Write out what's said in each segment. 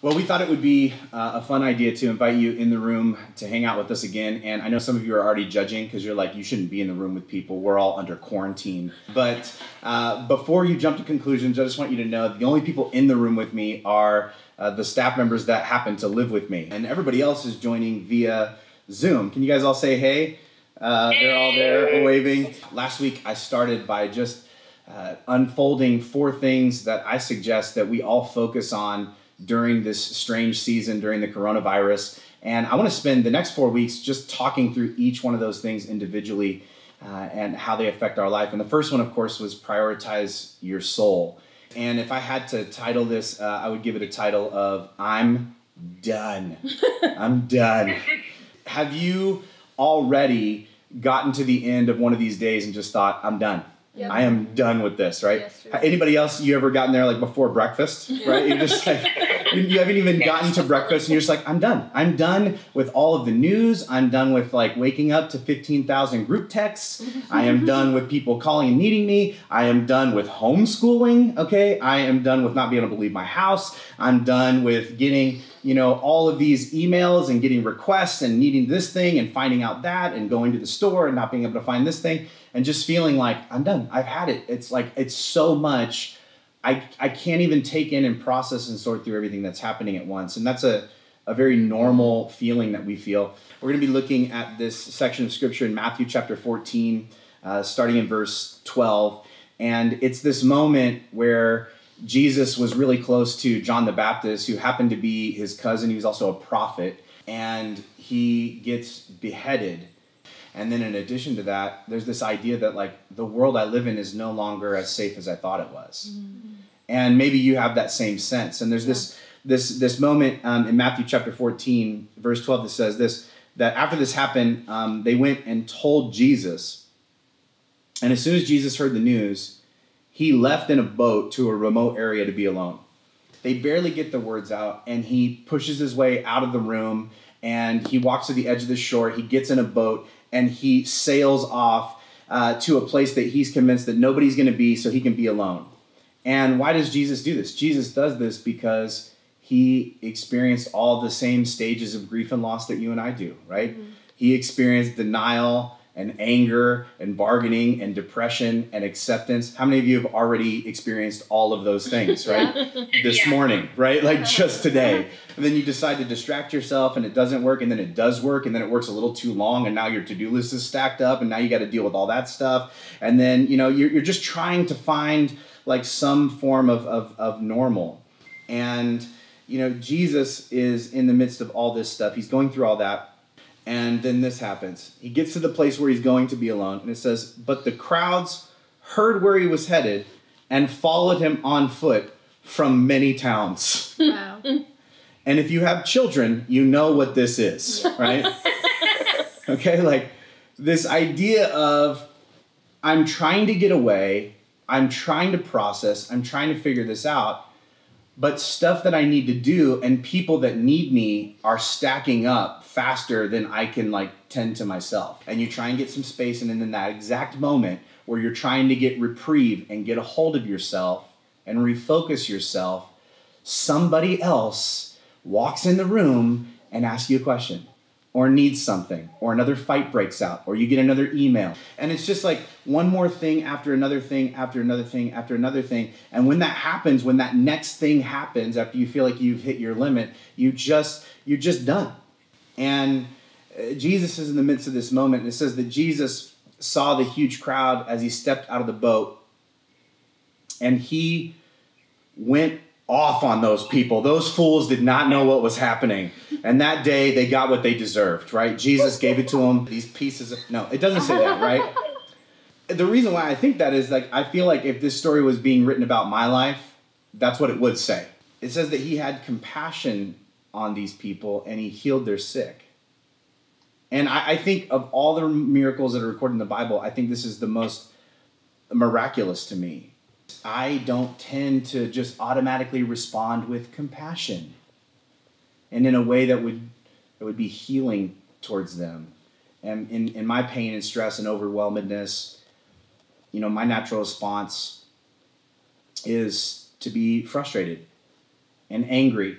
Well, we thought it would be a fun idea to invite you in the room to hang out with us again. And I know some of you are already judging because you're like, you shouldn't be in the room with people. We're all under quarantine. But before you jump to conclusions, I just want you to know the only people in the room with me are the staff members that happen to live with me. And everybody else is joining via Zoom. Can you guys all say hey? They're all there waving. Last week, I started by just unfolding 4 things that I suggest that we all focus on during this strange season, during the coronavirus. And I want to spend the next 4 weeks just talking through each one of those things individually and how they affect our life. And the first one, of course, was prioritize your soul. And if I had to title this, I would give it a title of I'm done. I'm done. Have you already gotten to the end of one of these days and just thought, I'm done? Yep. I am done with this, right? Yes, anybody else, you ever gotten there like before breakfast, right? You're just like, you haven't even gotten to breakfast and you're just like, I'm done. I'm done with all of the news. I'm done with like waking up to 15,000 group texts. I am done with people calling and needing me. I am done with homeschooling, okay? I am done with not being able to leave my house. I'm done with getting, all of these emails and getting requests and needing this thing and finding out that and going to the store and not being able to find this thing. And just feeling like, I'm done. I've had it. It's like, it's so much. I can't even take in and process and sort through everything that's happening at once. And that's a very normal feeling that we feel. We're going to be looking at this section of scripture in Matthew chapter 14, starting in verse 12. And it's this moment where Jesus was really close to John the Baptist, who happened to be his cousin. He was also a prophet. And he gets beheaded. And then in addition to that, there's this idea that like the world I live in is no longer as safe as I thought it was. Mm-hmm. And maybe you have that same sense. And there's this moment in Matthew chapter 14, verse 12 that says this, that after this happened, they went and told Jesus. And as soon as Jesus heard the news, he left in a boat to a remote area to be alone. They barely get the words out, and he pushes his way out of the room, and he walks to the edge of the shore. He gets in a boat, and he sails off to a place that he's convinced that nobody's going to be, so he can be alone. And why does Jesus do this? Jesus does this because he experienced all the same stages of grief and loss that you and I do, right? Mm-hmm. He experienced denial and anger and bargaining and depression and acceptance. How many of you have already experienced all of those things, right? This morning, right? Like just today. And then you decide to distract yourself and it doesn't work, and then it does work, and then it works a little too long, and now your to-do list is stacked up, and now you got to deal with all that stuff. And then, you're just trying to find like some form of normal. And, Jesus is in the midst of all this stuff. He's going through all that. And then this happens. He gets to the place where he's going to be alone. And it says, but the crowds heard where he was headed and followed him on foot from many towns. Wow. And if you have children, you know what this is, right? Okay, like this idea of I'm trying to get away, I'm trying to process, I'm trying to figure this out, but stuff that I need to do and people that need me are stacking up faster than I can tend to myself. And you try and get some space, and then in that exact moment where you're trying to get reprieve and get a hold of yourself and refocus yourself, somebody else walks in the room and asks you a question or needs something, or another fight breaks out, or you get another email. And it's just like one more thing after another thing, after another thing, after another thing. And when that happens, when that next thing happens, after you feel like you've hit your limit, you're just done. And Jesus is in the midst of this moment. And it says that Jesus saw the huge crowd as he stepped out of the boat, and he went off on those people. Those fools did not know what was happening. And that day they got what they deserved, right? Jesus gave it to them. These pieces of... No, it doesn't say that, right? The reason why I think that is I feel like if this story was being written about my life, that's what it would say. It says that he had compassion on these people and he healed their sick. And I think of all the miracles that are recorded in the Bible, I think this is the most miraculous to me. I don't tend to just automatically respond with compassion and in a way that would be healing towards them. And in my pain and stress and overwhelmedness, my natural response is to be frustrated and angry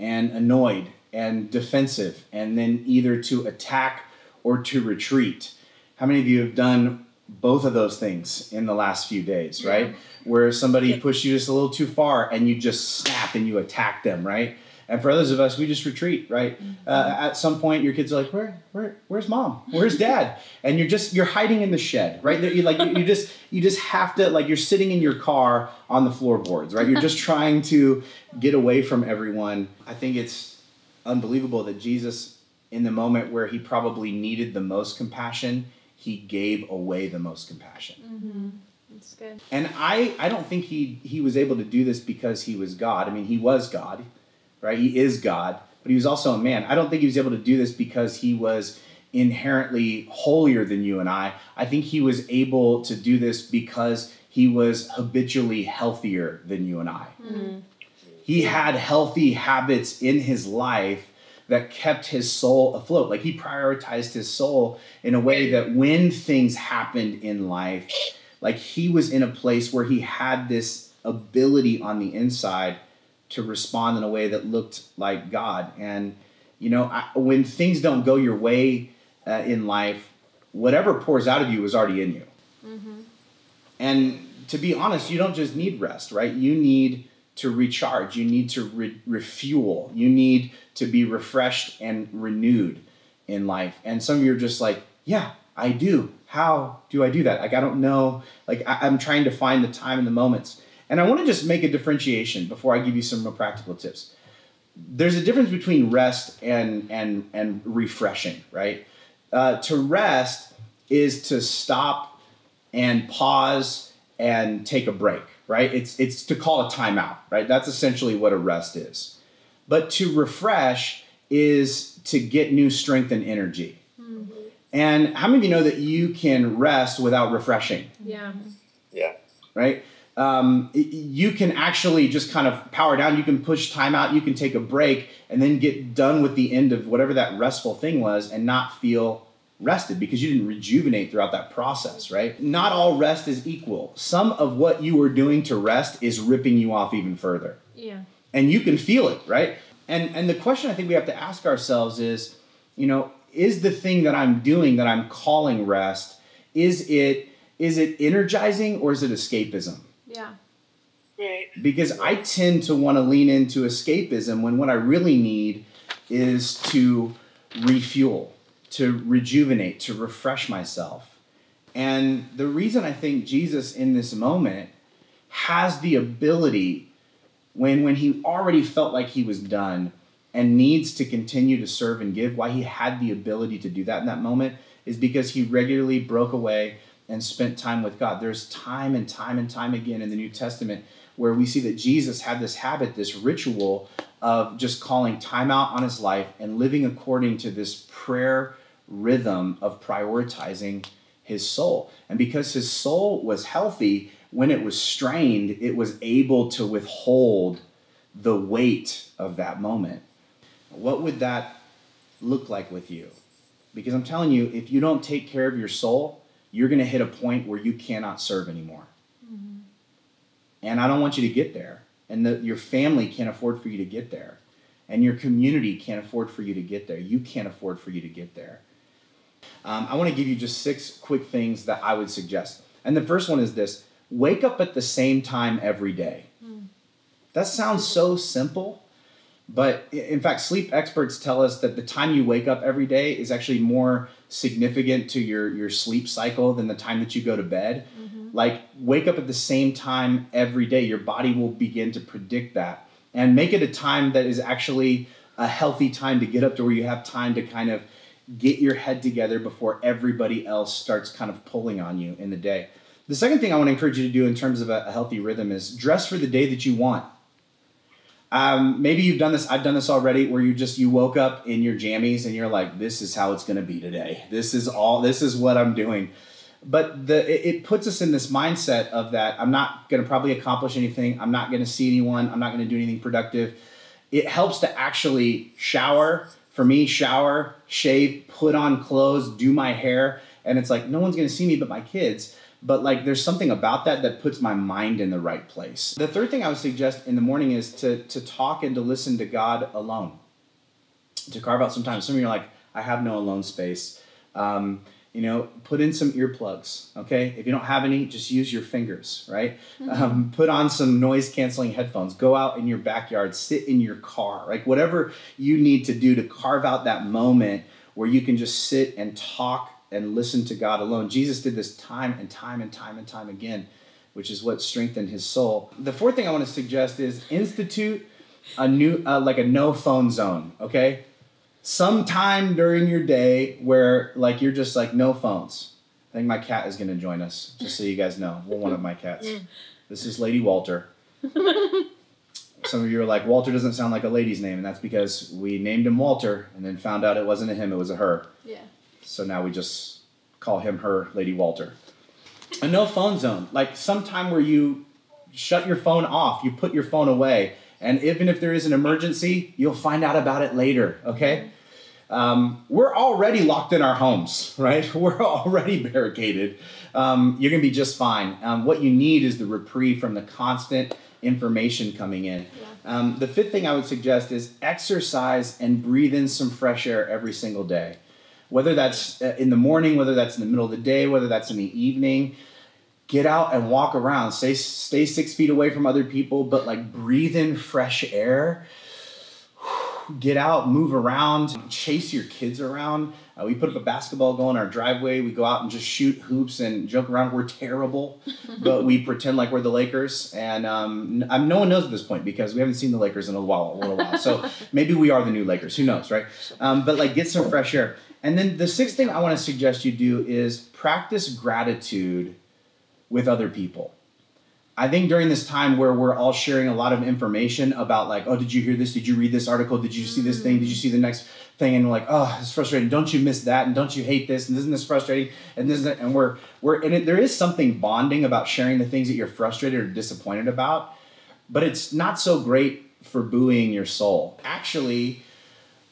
and annoyed and defensive, and then either to attack or to retreat. How many of you have done both of those things in the last few days, right? Where somebody pushed you just a little too far and you just snap and you attack them, right? And for others of us, we just retreat, right? At some point, your kids are like, where's mom? Where's dad? And you're hiding in the shed, right? You just have to, like, you're sitting in your car on the floorboards, right? You're just trying to get away from everyone. I think it's unbelievable that Jesus, in the moment where he probably needed the most compassion, he gave away the most compassion. Mm-hmm. That's good. And I don't think he was able to do this because he was God. I mean, he was God, right? He is God, but he was also a man. I don't think he was able to do this because he was inherently holier than you and I. I think he was able to do this because he was habitually healthier than you and I. Mm-hmm. He had healthy habits in his life that kept his soul afloat. Like, he prioritized his soul in a way that when things happened in life, like, he was in a place where he had this ability on the inside to respond in a way that looked like God. And, you know, when things don't go your way in life, whatever pours out of you is already in you. Mm-hmm. And to be honest, you don't just need rest, right? You need to recharge. You need to refuel. You need to be refreshed and renewed in life. And some of you are just like, yeah, I do. How do I do that? Like, I don't know. Like, I'm trying to find the time and the moments. And I want to just make a differentiation before I give you some more practical tips. There's a difference between rest and refreshing, right? To rest is to stop and pause and take a break, right? It's to call a timeout, right? That's essentially what a rest is. But to refresh is to get new strength and energy. Mm-hmm. And how many of you know that you can rest without refreshing? Yeah. Yeah. Right? You can actually just kind of power down. You can push time out. You can take a break and then get done with the end of whatever that restful thing was and not feel rested because you didn't rejuvenate throughout that process, right? Not all rest is equal. Some of what you were doing to rest is ripping you off even further. Yeah. And you can feel it, right? And the question I think we have to ask ourselves is, you know, is the thing that I'm doing that I'm calling rest, is it energizing or is it escapism? Yeah. Right. Because I tend to want to lean into escapism when what I really need is to refuel, to rejuvenate, to refresh myself. And the reason I think Jesus in this moment has the ability, when he already felt like he was done and needs to continue to serve and give, why he had the ability to do that in that moment is because he regularly broke away and spent time with God. There's time and time and time again in the New Testament where we see that Jesus had this habit, this ritual of just calling time out on his life and living according to this prayer rhythm of prioritizing his soul. And because his soul was healthy, when it was strained, it was able to withhold the weight of that moment. What would that look like with you? Because I'm telling you, if you don't take care of your soul, you're going to hit a point where you cannot serve anymore. Mm-hmm. And I don't want you to get there. And your family can't afford for you to get there. And your community can't afford for you to get there. You can't afford for you to get there. I want to give you just 6 quick things that I would suggest. And the first one is this: wake up at the same time every day. Mm. That sounds so simple, but in fact, sleep experts tell us that the time you wake up every day is actually more significant to your sleep cycle than the time that you go to bed. Mm-hmm. Like, wake up at the same time every day. Your body will begin to predict that. And make it a time that is actually a healthy time to get up to, where you have time to kind of get your head together before everybody else starts kind of pulling on you in the day. The second thing I want to encourage you to do in terms of a healthy rhythm is dress for the day that you want. Maybe you've done this. I've done this already, where you woke up in your jammies and you're like, this is how it's going to be today. This is what I'm doing. But it puts us in this mindset of that I'm not going to probably accomplish anything. I'm not going to see anyone. I'm not going to do anything productive. It helps to actually shower. For me, shower, shave, put on clothes, do my hair. And it's like, no one's going to see me but my kids. but like there's something about that puts my mind in the right place. The third thing I would suggest in the morning is to talk and to listen to God alone. To carve out some time. Some of you are like, I have no alone space. Put in some earplugs, okay? If you don't have any, just use your fingers, right? Put on some noise-canceling headphones. Go out in your backyard, sit in your car, like whatever you need to do to carve out that moment where you can just sit and talk and listen to God alone. Jesus did this time and time again, which is what strengthened his soul. The fourth thing I want to suggest is institute a new, like a no phone zone, okay? Sometime during your day where like you're just like no phones. I think my cat is going to join us, just so you guys know. Well, one of my cats. This is Lady Walter. Some of you are like, Walter doesn't sound like a lady's name, and that's because we named him Walter and then found out it wasn't a him, it was a her. Yeah. So now we just call him her, Lady Walter. A no phone zone, like sometime where you shut your phone off, you put your phone away, and even if there is an emergency, you'll find out about it later, okay? We're already locked in our homes, right? We're already barricaded. You're going to be just fine. What you need is the reprieve from the constant information coming in. Yeah. The fifth thing I would suggest is exercise and breathe in some fresh air every single day. Whether that's in the morning, whether that's in the middle of the day, whether that's in the evening. Get out and walk around. Stay 6 feet away from other people, but like breathe in fresh air. Get out, move around, chase your kids around. We put up a basketball goal in our driveway. We go out and just shoot hoops and joke around. We're terrible, but we pretend like we're the Lakers. And no one knows at this point because we haven't seen the Lakers in a little while. So maybe we are the new Lakers. Who knows, right? But like get some fresh air. And then the sixth thing I want to suggest you do is practice gratitude with other people. I think during this time where we're all sharing a lot of information about like, oh, did you hear this? Did you read this article? Did you see this thing? Did you see the next thing? And we're like, oh, it's frustrating. Don't you miss that? And don't you hate this? And isn't this frustrating? And this and we're in it. There is something bonding about sharing the things that you're frustrated or disappointed about, but it's not so great for buoying your soul. Actually,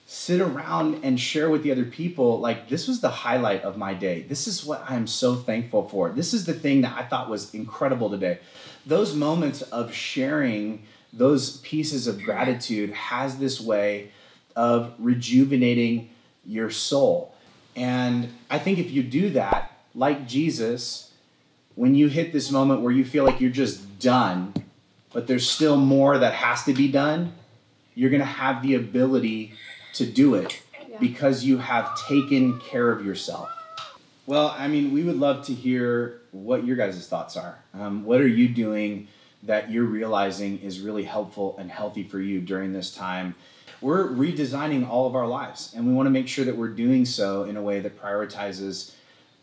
sit around and share with the other people, like, this was the highlight of my day. This is what I'm so thankful for. This is the thing that I thought was incredible today. Those moments of sharing those pieces of gratitude has this way of rejuvenating your soul. And I think if you do that, like Jesus, when you hit this moment where you feel like you're just done, but there's still more that has to be done, you're going to have the ability to do it because you have taken care of yourself. Well, I mean, we would love to hear what your guys' thoughts are. What are you doing that you're realizing is really helpful and healthy for you during this time? We're redesigning all of our lives, and we want to make sure that we're doing so in a way that prioritizes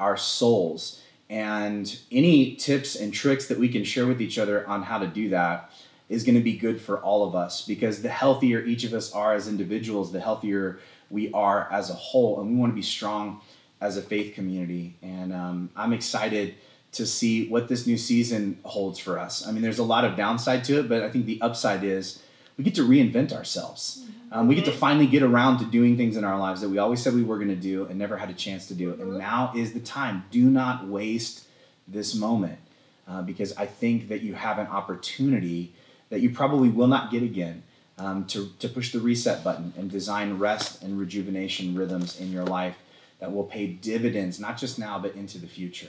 our souls. And any tips and tricks that we can share with each other on how to do that is going to be good for all of us, because the healthier each of us are as individuals, the healthier we are as a whole, and we want to be strong as a faith community. And I'm excited to see what this new season holds for us. I mean, there's a lot of downside to it, but I think the upside is we get to reinvent ourselves. We get to finally get around to doing things in our lives that we always said we were going to do and never had a chance to do. And now is the time. Do not waste this moment, because I think that you have an opportunity that you probably will not get again, to push the reset button and design rest and rejuvenation rhythms in your life that will pay dividends, not just now, but into the future.